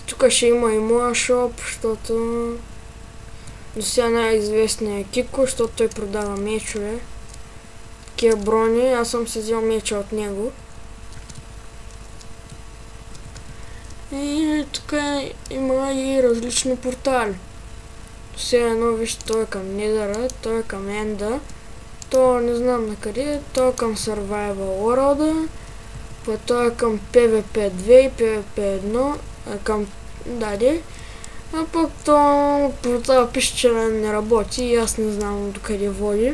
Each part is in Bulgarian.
Тук ще има и моя шоп, защото до сега най-известният е Кико, защото той продава мечове. Такива брони, аз съм си взел меча от него. И тук има и различни портали. Сега едно, вижте, той е към Нидъра, той е към Енда, той не знам на къде, той е към Survival World, пък той е към PvP 2 и PvP 1, към даде, а пък то портал пише, че не работи и аз не знам до къде води.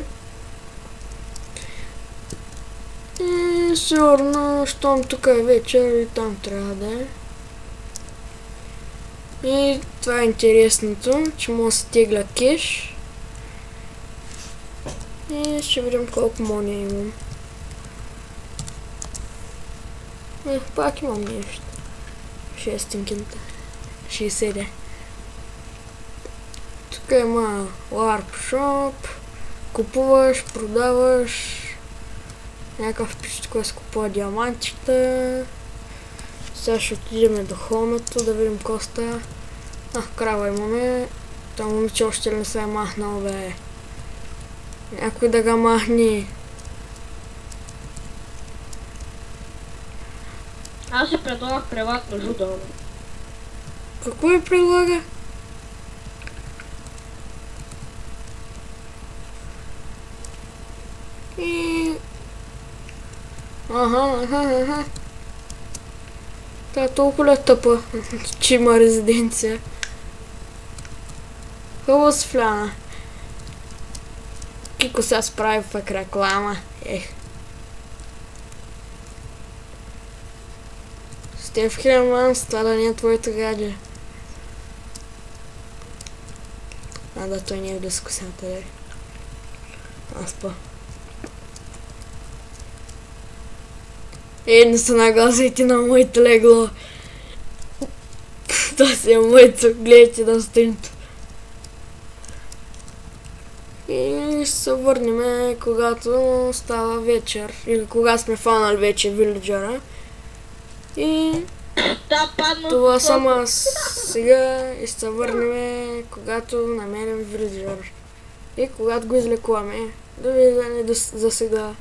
И сигурно, щом тук е вечер и там трябва да е. И това е интересното, че може да се тегля кеш. И ще видим колко мония имам. Пак имам нещо. 6-тинкинта. 60. Тук има LARP shop. Купуваш, продаваш. Някакъв пич, кой се купува диамантчета. Сега ще отидем до хомето, да видим какво става. Крава имаме. Това момиче още не се е махнал, бе. Някой да го махни. Аз си предлагах преват на жудо. Какво ми предлага? И... Аха. Та толкова ли тъпа, че има резиденция? Хубаво с фляна. Кико сега справи пък реклама. Стеф Хелманс, това да не е твоето гадже. Да, той не е близко дискусията, да. Аз па. Не се нагласайте на моето легло. Това си е моето, гледайте на стенто. И ще се върнем, когато става вечер. Или кога сме фанали вече вилиджера. И това съм аз сега и ще се върнем, когато намерим вилиджер. И когато го излекуваме. Довиждане за сега.